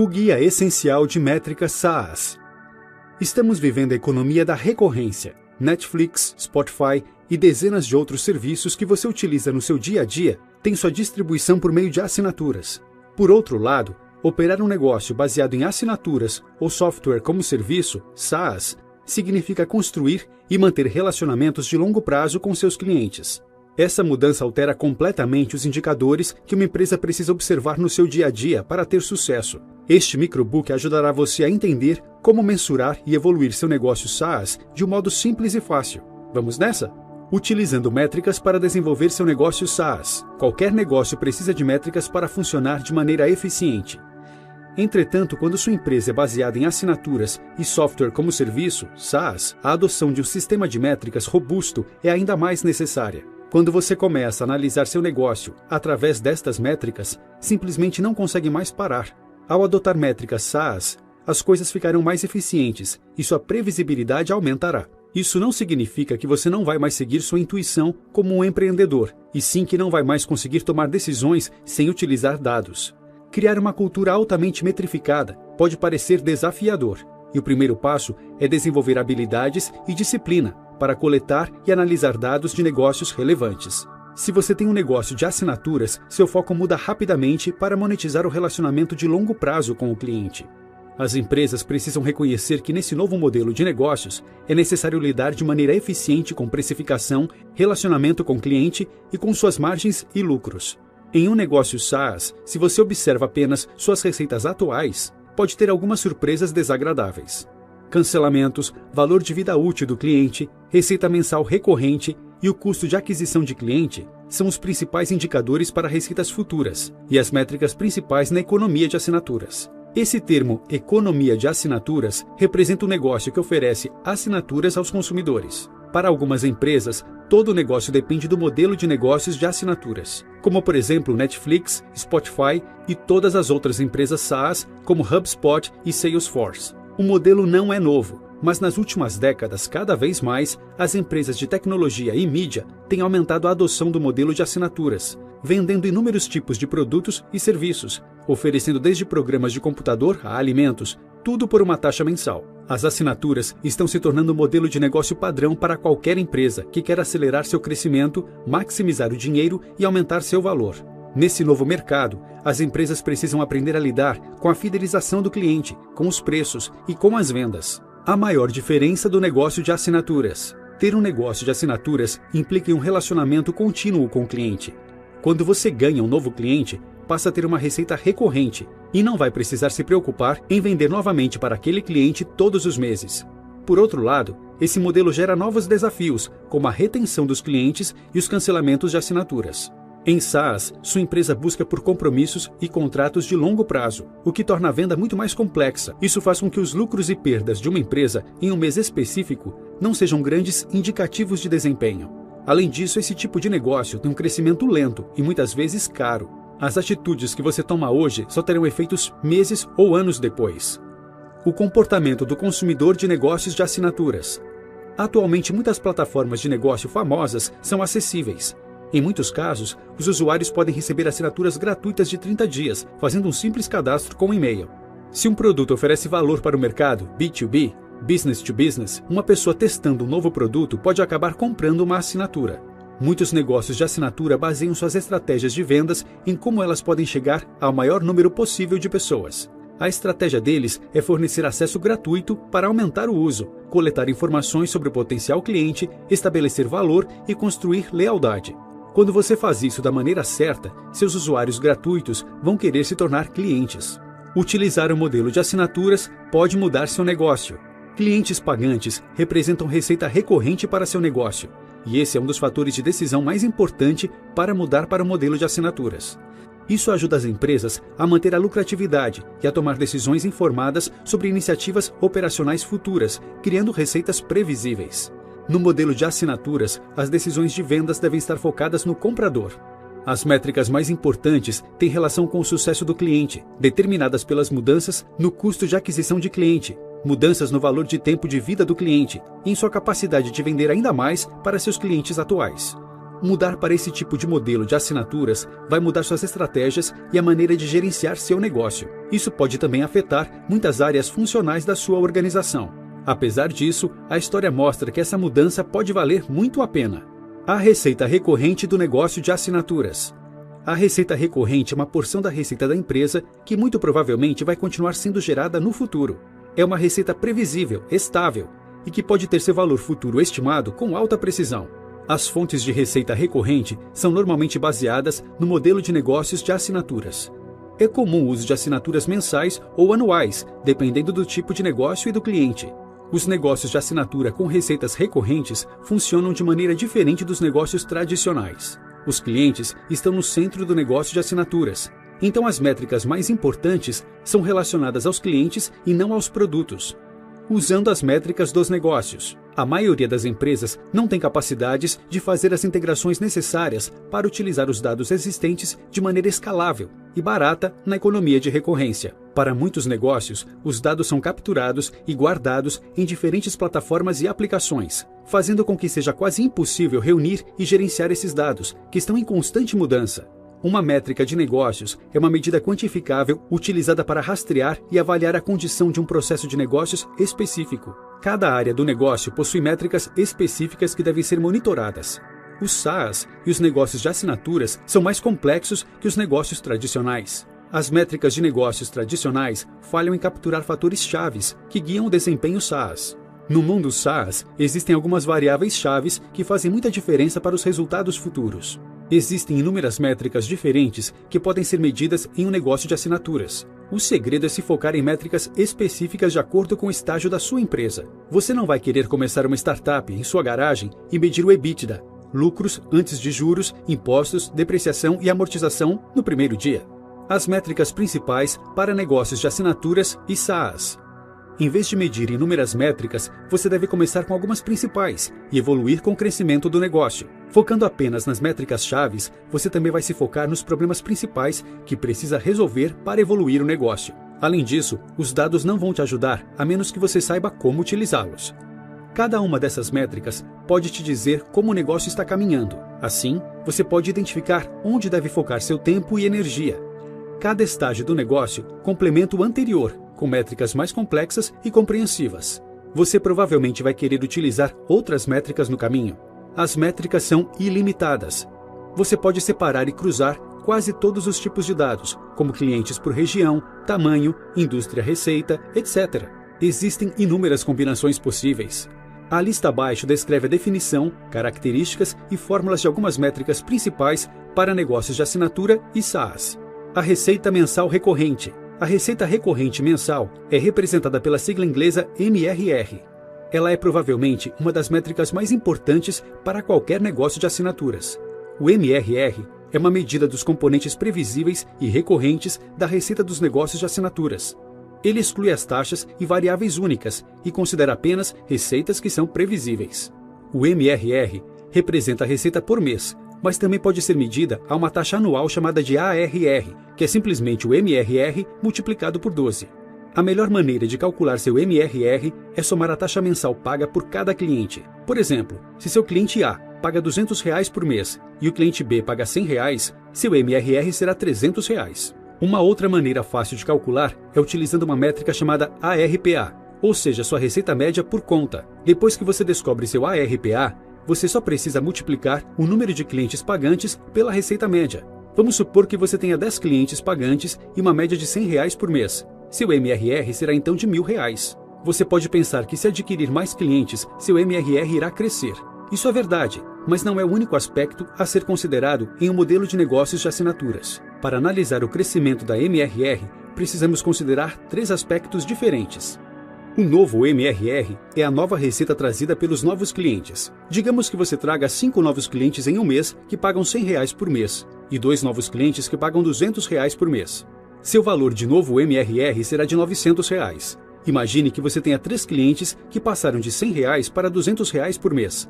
O Guia Essencial de Métricas SaaS. Estamos vivendo a economia da recorrência. Netflix, Spotify e dezenas de outros serviços que você utiliza no seu dia a dia têm sua distribuição por meio de assinaturas. Por outro lado, operar um negócio baseado em assinaturas ou software como serviço, SaaS, significa construir e manter relacionamentos de longo prazo com seus clientes. Essa mudança altera completamente os indicadores que uma empresa precisa observar no seu dia a dia para ter sucesso. Este microbook ajudará você a entender como mensurar e evoluir seu negócio SaaS de um modo simples e fácil. Vamos nessa? Utilizando métricas para desenvolver seu negócio SaaS. Qualquer negócio precisa de métricas para funcionar de maneira eficiente. Entretanto, quando sua empresa é baseada em assinaturas e software como serviço, SaaS, a adoção de um sistema de métricas robusto é ainda mais necessária. Quando você começa a analisar seu negócio através destas métricas, simplesmente não consegue mais parar. Ao adotar métricas SaaS, as coisas ficarão mais eficientes e sua previsibilidade aumentará. Isso não significa que você não vai mais seguir sua intuição como um empreendedor, e sim que não vai mais conseguir tomar decisões sem utilizar dados. Criar uma cultura altamente metrificada pode parecer desafiador, e o primeiro passo é desenvolver habilidades e disciplina para coletar e analisar dados de negócios relevantes. Se você tem um negócio de assinaturas, seu foco muda rapidamente para monetizar o relacionamento de longo prazo com o cliente. As empresas precisam reconhecer que nesse novo modelo de negócios é necessário lidar de maneira eficiente com precificação, relacionamento com o cliente e com suas margens e lucros. Em um negócio SaaS, se você observa apenas suas receitas atuais, pode ter algumas surpresas desagradáveis. Cancelamentos, valor de vida útil do cliente, receita mensal recorrente e o custo de aquisição de cliente são os principais indicadores para receitas futuras e as métricas principais na economia de assinaturas. Esse termo, economia de assinaturas, representa um negócio que oferece assinaturas aos consumidores. Para algumas empresas, todo o negócio depende do modelo de negócios de assinaturas, como por exemplo Netflix, Spotify e todas as outras empresas SaaS, como HubSpot e Salesforce. O modelo não é novo, mas nas últimas décadas, cada vez mais, as empresas de tecnologia e mídia têm aumentado a adoção do modelo de assinaturas, vendendo inúmeros tipos de produtos e serviços, oferecendo desde programas de computador a alimentos, tudo por uma taxa mensal. As assinaturas estão se tornando um modelo de negócio padrão para qualquer empresa que quer acelerar seu crescimento, maximizar o dinheiro e aumentar seu valor. Nesse novo mercado, as empresas precisam aprender a lidar com a fidelização do cliente, com os preços e com as vendas. A maior diferença do negócio de assinaturas. Ter um negócio de assinaturas implica em um relacionamento contínuo com o cliente. Quando você ganha um novo cliente, passa a ter uma receita recorrente e não vai precisar se preocupar em vender novamente para aquele cliente todos os meses. Por outro lado, esse modelo gera novos desafios, como a retenção dos clientes e os cancelamentos de assinaturas. Em SaaS, sua empresa busca por compromissos e contratos de longo prazo, o que torna a venda muito mais complexa. Isso faz com que os lucros e perdas de uma empresa em um mês específico não sejam grandes indicativos de desempenho. Além disso, esse tipo de negócio tem um crescimento lento e muitas vezes caro. As atitudes que você toma hoje só terão efeitos meses ou anos depois. O comportamento do consumidor de negócios de assinaturas. Atualmente, muitas plataformas de negócio famosas são acessíveis. Em muitos casos, os usuários podem receber assinaturas gratuitas de 30 dias, fazendo um simples cadastro com um e-mail. Se um produto oferece valor para o mercado B2B, Business to Business, uma pessoa testando um novo produto pode acabar comprando uma assinatura. Muitos negócios de assinatura baseiam suas estratégias de vendas em como elas podem chegar ao maior número possível de pessoas. A estratégia deles é fornecer acesso gratuito para aumentar o uso, coletar informações sobre o potencial cliente, estabelecer valor e construir lealdade. Quando você faz isso da maneira certa, seus usuários gratuitos vão querer se tornar clientes. Utilizar o modelo de assinaturas pode mudar seu negócio. Clientes pagantes representam receita recorrente para seu negócio, e esse é um dos fatores de decisão mais importante para mudar para o modelo de assinaturas. Isso ajuda as empresas a manter a lucratividade e a tomar decisões informadas sobre iniciativas operacionais futuras, criando receitas previsíveis. No modelo de assinaturas, as decisões de vendas devem estar focadas no comprador. As métricas mais importantes têm relação com o sucesso do cliente, determinadas pelas mudanças no custo de aquisição de cliente, mudanças no valor de tempo de vida do cliente e em sua capacidade de vender ainda mais para seus clientes atuais. Mudar para esse tipo de modelo de assinaturas vai mudar suas estratégias e a maneira de gerenciar seu negócio. Isso pode também afetar muitas áreas funcionais da sua organização. Apesar disso, a história mostra que essa mudança pode valer muito a pena. A receita recorrente do negócio de assinaturas. A receita recorrente é uma porção da receita da empresa que muito provavelmente vai continuar sendo gerada no futuro. É uma receita previsível, estável e que pode ter seu valor futuro estimado com alta precisão. As fontes de receita recorrente são normalmente baseadas no modelo de negócios de assinaturas. É comum o uso de assinaturas mensais ou anuais, dependendo do tipo de negócio e do cliente. Os negócios de assinatura com receitas recorrentes funcionam de maneira diferente dos negócios tradicionais. Os clientes estão no centro do negócio de assinaturas, então as métricas mais importantes são relacionadas aos clientes e não aos produtos. Usando as métricas dos negócios, a maioria das empresas não tem capacidades de fazer as integrações necessárias para utilizar os dados existentes de maneira escalável e barata na economia de recorrência. Para muitos negócios, os dados são capturados e guardados em diferentes plataformas e aplicações, fazendo com que seja quase impossível reunir e gerenciar esses dados, que estão em constante mudança. Uma métrica de negócios é uma medida quantificável utilizada para rastrear e avaliar a condição de um processo de negócios específico. Cada área do negócio possui métricas específicas que devem ser monitoradas. Os SaaS e os negócios de assinaturas são mais complexos que os negócios tradicionais. As métricas de negócios tradicionais falham em capturar fatores chaves que guiam o desempenho SaaS. No mundo SaaS, existem algumas variáveis chaves que fazem muita diferença para os resultados futuros. Existem inúmeras métricas diferentes que podem ser medidas em um negócio de assinaturas. O segredo é se focar em métricas específicas de acordo com o estágio da sua empresa. Você não vai querer começar uma startup em sua garagem e medir o EBITDA, lucros antes de juros, impostos, depreciação e amortização no primeiro dia. As métricas principais para negócios de assinaturas e SaaS. Em vez de medir inúmeras métricas, você deve começar com algumas principais e evoluir com o crescimento do negócio. Focando apenas nas métricas chaves, você também vai se focar nos problemas principais que precisa resolver para evoluir o negócio. Além disso, os dados não vão te ajudar a menos que você saiba como utilizá-los. Cada uma dessas métricas pode te dizer como o negócio está caminhando. Assim, você pode identificar onde deve focar seu tempo e energia. Cada estágio do negócio complementa o anterior, com métricas mais complexas e compreensivas. Você provavelmente vai querer utilizar outras métricas no caminho. As métricas são ilimitadas. Você pode separar e cruzar quase todos os tipos de dados, como clientes por região, tamanho, indústria, receita, etc. Existem inúmeras combinações possíveis. A lista abaixo descreve a definição, características e fórmulas de algumas métricas principais para negócios de assinatura e SaaS. A receita mensal recorrente. A receita recorrente mensal é representada pela sigla inglesa MRR. Ela é provavelmente uma das métricas mais importantes para qualquer negócio de assinaturas. O MRR é uma medida dos componentes previsíveis e recorrentes da receita dos negócios de assinaturas. Ele exclui as taxas e variáveis únicas e considera apenas receitas que são previsíveis. O MRR representa a receita por mês, mas também pode ser medida a uma taxa anual chamada de ARR, que é simplesmente o MRR multiplicado por 12. A melhor maneira de calcular seu MRR é somar a taxa mensal paga por cada cliente. Por exemplo, se seu cliente A paga R$200 por mês e o cliente B paga R$100, seu MRR será R$300. Uma outra maneira fácil de calcular é utilizando uma métrica chamada ARPA, ou seja, sua receita média por conta. Depois que você descobre seu ARPA, você só precisa multiplicar o número de clientes pagantes pela receita média. Vamos supor que você tenha 10 clientes pagantes e uma média de R$100 por mês. Seu MRR será então de R$1.000. Você pode pensar que se adquirir mais clientes, seu MRR irá crescer. Isso é verdade, mas não é o único aspecto a ser considerado em um modelo de negócios de assinaturas. Para analisar o crescimento da MRR, precisamos considerar 3 aspectos diferentes. O novo MRR é a nova receita trazida pelos novos clientes. Digamos que você traga 5 novos clientes em um mês que pagam R$100 por mês e 2 novos clientes que pagam R$200 por mês. Seu valor de novo MRR será de R$900. Imagine que você tenha 3 clientes que passaram de R$100 para R$200 por mês.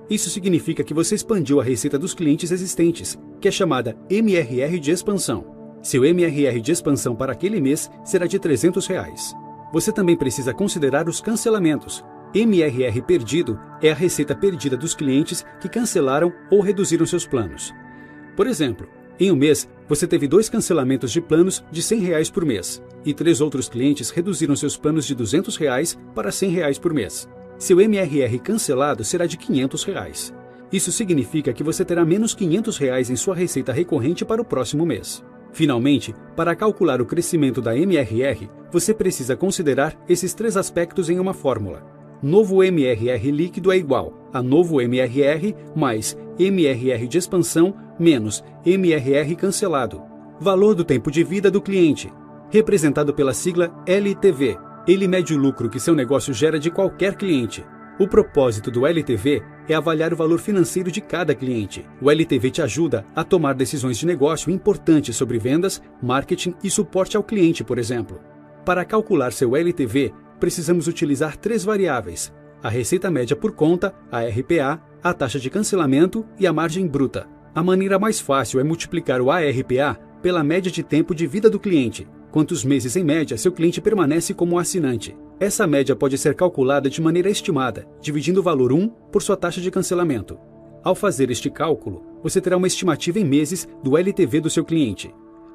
Isso significa que você expandiu a receita dos clientes existentes, que é chamada MRR de expansão. Seu MRR de expansão para aquele mês será de R$300. Você também precisa considerar os cancelamentos. MRR perdido é a receita perdida dos clientes que cancelaram ou reduziram seus planos. Por exemplo, Em um mês, você teve 2 cancelamentos de planos de R$ 100 por mês, e 3 outros clientes reduziram seus planos de R$ 200 para R$ 100 por mês. Seu MRR cancelado será de R$ 500. Isso significa que você terá menos R$ 500 em sua receita recorrente para o próximo mês. Finalmente, para calcular o crescimento da MRR, você precisa considerar esses 3 aspectos em uma fórmula. Novo MRR líquido é igual a novo MRR mais MRR de expansão menos MRR cancelado. Valor do tempo de vida do cliente, representado pela sigla LTV. Ele mede o lucro que seu negócio gera de qualquer cliente. O propósito do LTV é avaliar o valor financeiro de cada cliente. O LTV te ajuda a tomar decisões de negócio importantes sobre vendas, marketing e suporte ao cliente, por exemplo. Para calcular seu LTV, precisamos utilizar 3 variáveis: a receita média por conta, a RPA, a taxa de cancelamento e a margem bruta. A maneira mais fácil é multiplicar o ARPA pela média de tempo de vida do cliente. Quantos meses, em média, seu cliente permanece como assinante. Essa média pode ser calculada de maneira estimada, dividindo o valor 1 por sua taxa de cancelamento. Ao fazer este cálculo, você terá uma estimativa em meses do LTV do seu cliente.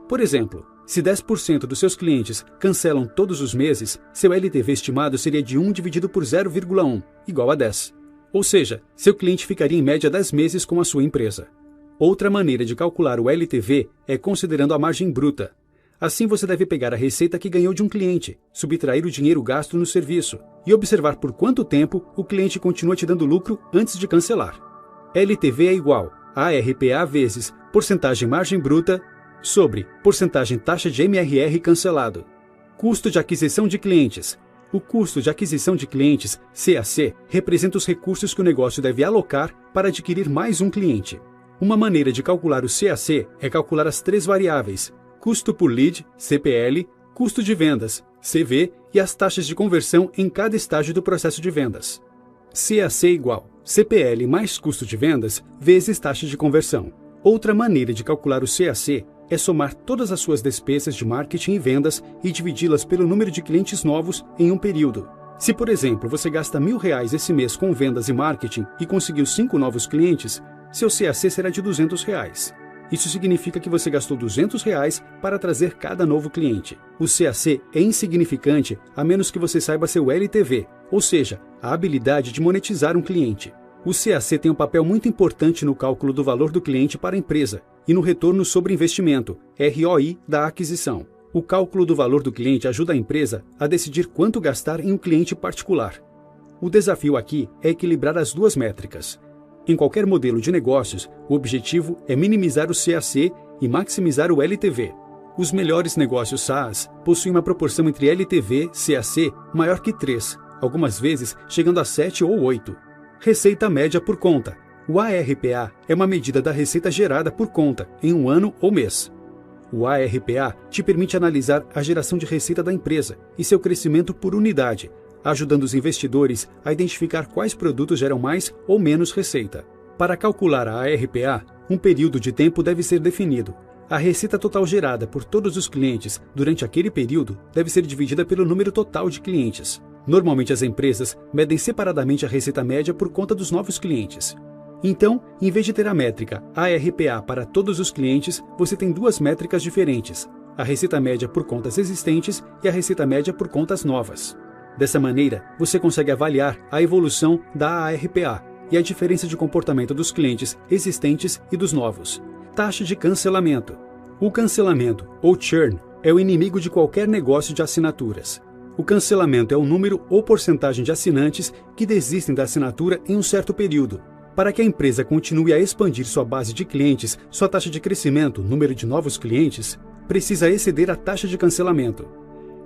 Por exemplo, se 10% dos seus clientes cancelam todos os meses, seu LTV estimado seria de 1 dividido por 0,1, igual a 10. Ou seja, seu cliente ficaria em média 10 meses com a sua empresa. Outra maneira de calcular o LTV é considerando a margem bruta. Assim, você deve pegar a receita que ganhou de um cliente, subtrair o dinheiro gasto no serviço e observar por quanto tempo o cliente continua te dando lucro antes de cancelar. LTV é igual a ARPA vezes porcentagem margem bruta sobre porcentagem taxa de MRR cancelado. Custo de aquisição de clientes. O custo de aquisição de clientes, CAC, representa os recursos que o negócio deve alocar para adquirir mais um cliente. Uma maneira de calcular o CAC é calcular as 3 variáveis: custo por lead, CPL, custo de vendas, CV, e as taxas de conversão em cada estágio do processo de vendas. CAC igual CPL mais custo de vendas vezes taxa de conversão. Outra maneira de calcular o CAC é somar todas as suas despesas de marketing e vendas e dividi-las pelo número de clientes novos em um período. Se, por exemplo, você gasta R$ 1.000 esse mês com vendas e marketing e conseguiu 5 novos clientes, seu CAC será de R$ 200. Isso significa que você gastou R$ 200 para trazer cada novo cliente. O CAC é insignificante a menos que você saiba seu LTV, ou seja, a habilidade de monetizar um cliente. O CAC tem um papel muito importante no cálculo do valor do cliente para a empresa e no retorno sobre investimento, ROI, da aquisição. O cálculo do valor do cliente ajuda a empresa a decidir quanto gastar em um cliente particular. O desafio aqui é equilibrar as 2 métricas. Em qualquer modelo de negócios, o objetivo é minimizar o CAC e maximizar o LTV. Os melhores negócios SaaS possuem uma proporção entre LTV e CAC maior que 3, algumas vezes chegando a 7 ou 8. Receita média por conta. O ARPA é uma medida da receita gerada por conta em um ano ou mês. O ARPA te permite analisar a geração de receita da empresa e seu crescimento por unidade, ajudando os investidores a identificar quais produtos geram mais ou menos receita. Para calcular a ARPA, um período de tempo deve ser definido. A receita total gerada por todos os clientes durante aquele período deve ser dividida pelo número total de clientes. Normalmente, as empresas medem separadamente a receita média por conta dos novos clientes. Então, em vez de ter a métrica ARPA para todos os clientes, você tem 2 métricas diferentes: a receita média por contas existentes e a receita média por contas novas. Dessa maneira, você consegue avaliar a evolução da ARPA e a diferença de comportamento dos clientes existentes e dos novos. Taxa de cancelamento. O cancelamento, ou churn, é o inimigo de qualquer negócio de assinaturas. O cancelamento é o número ou porcentagem de assinantes que desistem da assinatura em um certo período. Para que a empresa continue a expandir sua base de clientes, sua taxa de crescimento, número de novos clientes, precisa exceder a taxa de cancelamento.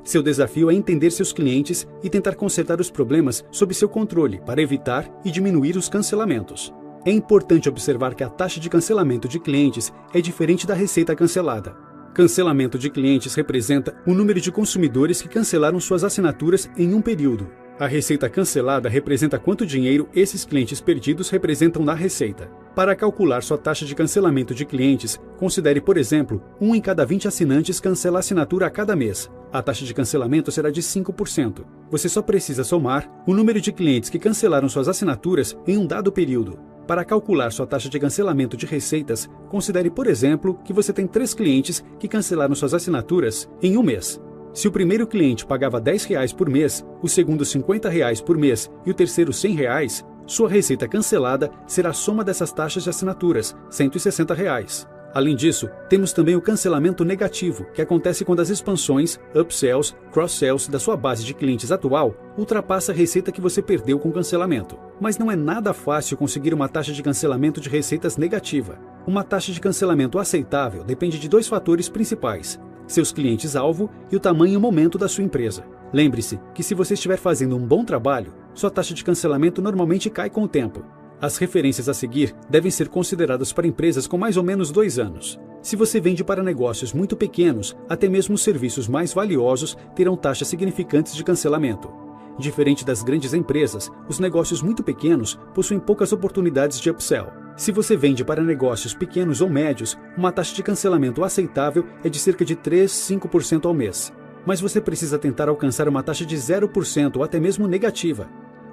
Seu desafio é entender seus clientes e tentar consertar os problemas sob seu controle para evitar e diminuir os cancelamentos. É importante observar que a taxa de cancelamento de clientes é diferente da receita cancelada. Cancelamento de clientes representa o número de consumidores que cancelaram suas assinaturas em um período. A receita cancelada representa quanto dinheiro esses clientes perdidos representam na receita. Para calcular sua taxa de cancelamento de clientes, considere, por exemplo, 1 em cada 20 assinantes cancela a assinatura a cada mês. A taxa de cancelamento será de 5%. Você só precisa somar o número de clientes que cancelaram suas assinaturas em um dado período. Para calcular sua taxa de cancelamento de receitas, considere, por exemplo, que você tem 3 clientes que cancelaram suas assinaturas em um mês. Se o primeiro cliente pagava R$10 por mês, o segundo R$50 por mês e o terceiro R$100, sua receita cancelada será a soma dessas taxas de assinaturas, R$160. Além disso, temos também o cancelamento negativo, que acontece quando as expansões, upsells, cross-sells da sua base de clientes atual ultrapassa a receita que você perdeu com o cancelamento. Mas não é nada fácil conseguir uma taxa de cancelamento de receitas negativa. Uma taxa de cancelamento aceitável depende de 2 fatores principais: seus clientes-alvo e o tamanho e o momento da sua empresa. Lembre-se que se você estiver fazendo um bom trabalho, sua taxa de cancelamento normalmente cai com o tempo. As referências a seguir devem ser consideradas para empresas com mais ou menos 2 anos. Se você vende para negócios muito pequenos, até mesmo os serviços mais valiosos terão taxas significantes de cancelamento. Diferente das grandes empresas, os negócios muito pequenos possuem poucas oportunidades de upsell. Se você vende para negócios pequenos ou médios, uma taxa de cancelamento aceitável é de cerca de 3–5% ao mês. Mas você precisa tentar alcançar uma taxa de 0% ou até mesmo negativa.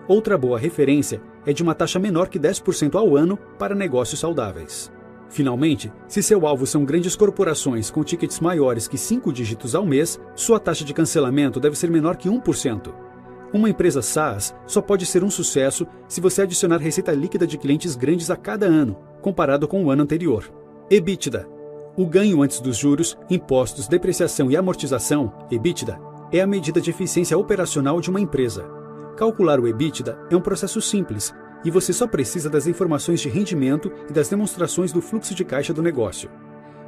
Outra boa referência é de uma taxa menor que 10% ao ano para negócios saudáveis. Finalmente, se seu alvo são grandes corporações com tickets maiores que 5 dígitos ao mês, sua taxa de cancelamento deve ser menor que 1%. Uma empresa SaaS só pode ser um sucesso se você adicionar receita líquida de clientes grandes a cada ano, comparado com o ano anterior. EBITDA. O ganho antes dos juros, impostos, depreciação e amortização, EBITDA, é a medida de eficiência operacional de uma empresa. Calcular o EBITDA é um processo simples e você só precisa das informações de rendimento e das demonstrações do fluxo de caixa do negócio.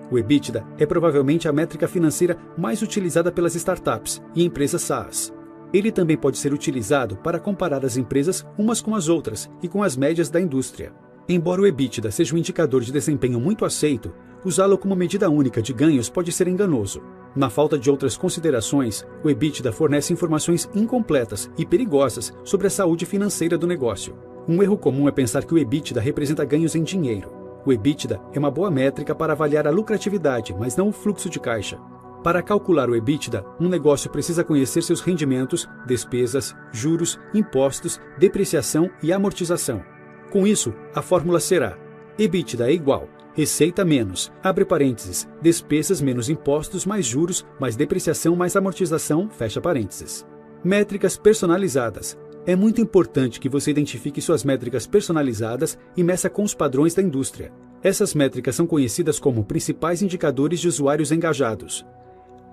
O EBITDA é provavelmente a métrica financeira mais utilizada pelas startups e empresas SaaS. Ele também pode ser utilizado para comparar as empresas umas com as outras e com as médias da indústria. Embora o EBITDA seja um indicador de desempenho muito aceito, usá-lo como medida única de ganhos pode ser enganoso. Na falta de outras considerações, o EBITDA fornece informações incompletas e perigosas sobre a saúde financeira do negócio. Um erro comum é pensar que o EBITDA representa ganhos em dinheiro. O EBITDA é uma boa métrica para avaliar a lucratividade, mas não o fluxo de caixa. Para calcular o EBITDA, um negócio precisa conhecer seus rendimentos, despesas, juros, impostos, depreciação e amortização. Com isso, a fórmula será: EBITDA é igual receita menos, abre parênteses, despesas menos impostos mais juros mais depreciação mais amortização, fecha parênteses. Métricas personalizadas. É muito importante que você identifique suas métricas personalizadas e meça com os padrões da indústria. Essas métricas são conhecidas como principais indicadores de usuários engajados.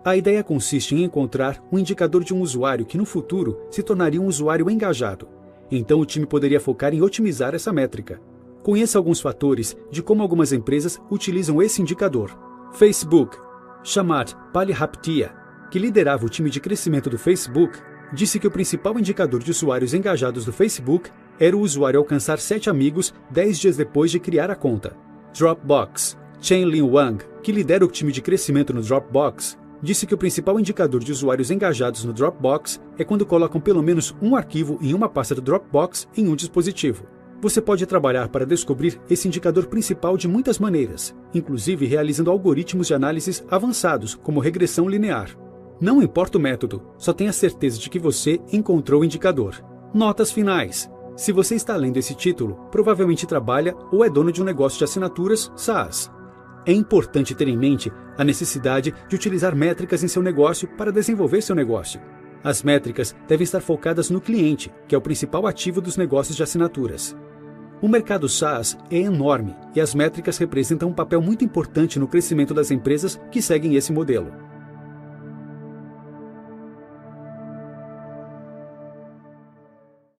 A ideia consiste em encontrar um indicador de um usuário que no futuro se tornaria um usuário engajado. Então o time poderia focar em otimizar essa métrica. Conheça alguns fatores de como algumas empresas utilizam esse indicador. Facebook. Chamath Palihapitiya, que liderava o time de crescimento do Facebook, disse que o principal indicador de usuários engajados do Facebook era o usuário alcançar 7 amigos 10 dias depois de criar a conta. Dropbox. Chen-Lin Wang, que lidera o time de crescimento no Dropbox, disse que o principal indicador de usuários engajados no Dropbox é quando colocam pelo menos um arquivo em uma pasta do Dropbox em um dispositivo. Você pode trabalhar para descobrir esse indicador principal de muitas maneiras, inclusive realizando algoritmos de análises avançados, como regressão linear. Não importa o método, só tenha certeza de que você encontrou o indicador. Notas finais. Se você está lendo esse título, provavelmente trabalha ou é dono de um negócio de assinaturas SaaS. É importante ter em mente a necessidade de utilizar métricas em seu negócio para desenvolver seu negócio. As métricas devem estar focadas no cliente, que é o principal ativo dos negócios de assinaturas. O mercado SaaS é enorme e as métricas representam um papel muito importante no crescimento das empresas que seguem esse modelo.